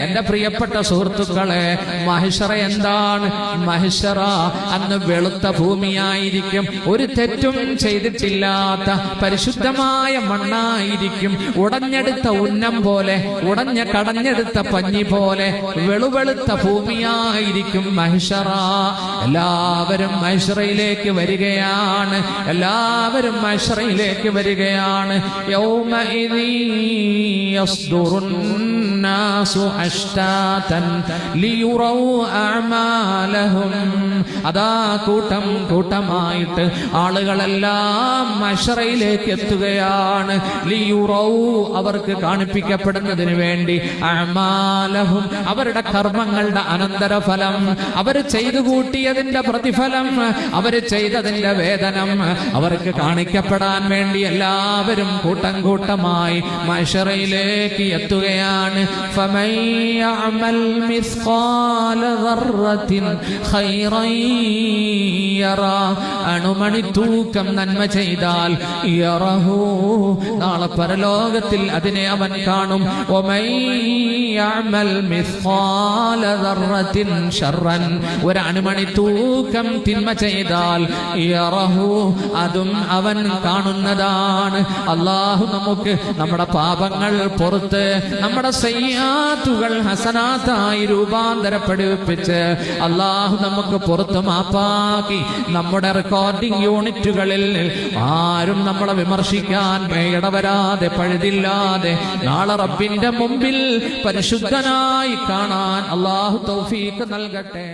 എന്റെ പ്രിയപ്പെട്ട സുഹൃത്തുക്കളെ, മഹ്ശറ എന്താണ്? മഹ്ശറ അന്ന് വെളുത്ത ഭൂമിയായിരിക്കും, ഒരു തെറ്റും ചെയ്തിട്ടില്ലാത്ത പരിശുദ്ധമായ മണ്ണായിരിക്കും, ഉടഞ്ഞെടുത്ത ഉന്നം പോലെ, കടഞ്ഞെടുത്ത പഞ്ഞി പോലെ വെളുവെളുത്ത ഭൂമിയായിരിക്കും മഹ്ശറ. എല്ലാവരും മഹ്ശറയിലേക്ക് വരികയാണ്, എല്ലാവരും മഹ്ശറയിലേക്ക് വരികയാണ്. യൗമഇദി യസ്ദുറുൻ നാസു അശ്താതൻ ലിയുറൗ അഅമാലഹും. അതാ കൂട്ടം കൂട്ടമായിട്ട് ആളുകളെല്ലാം മഹ്ശറയിലേക്ക് എത്തുകയാണ്. ലിയുറൗ, അവർക്ക് കാണിപ്പിക്കപ്പെടുന്നതിന് വേണ്ടി, അഅമാലഹും, അവരുടെ കർമ്മങ്ങളുടെ അനന്തരഫലം, അവർ ചെയ്തു കൂട്ടിയതിന്റെ പ്രതിഫലം, അവർ ചെയ്തതിന്റെ വേതനം അവർക്ക് കാണിക്കപ്പെടാൻ വേണ്ടി എല്ലാവരും കൂട്ടം കൂട്ടമായി മഹ്ശറയിലേക്ക് എത്തുകയാണ്. ഫമൻ യഅമൽ മിസ്ഖാല ദർറത്തിൻ ഖൈറൻ യറാ, അണുമണി തൂക്കം നന്മ ചെയ്താൽ യറഹു, നാളെ പരലോകത്തിൽ അതിനെ അവൻ കാണും. വമൻ യഅമൽ മിസ്ഖാല ദർറത്തിൻ ശർറൻ, ഒരു അണുമണി തൂക്കം തിന്മ ചെയ്താൽ യറഹു, അതും അവൻ കാണുന്നതാണ്. അല്ലാഹു നമുക്ക് നമ്മുടെ പാപങ്ങൾ പുറത്ത് നമ്മുടെ സയ്യാത്തുകൾ ഹസനാത്തായി രൂപാന്തരപ്പെടുവിപ്പിച്ച് അല്ലാഹു നമുക്ക് പുറത്ത് മാപ്പാക്കി നമ്മുടെ റെക്കോർഡിംഗ് യൂണിറ്റുകളിൽ ആരും നമ്മളെ വിമർശിക്കാൻ ഇടവരാതെ, പഴുതില്ലാതെ നാളെ റബ്ബിന്റെ മുമ്പിൽ പരിശുദ്ധനായി കാണാൻ അല്ലാഹു തൗഫീഖ് നൽകട്ടെ.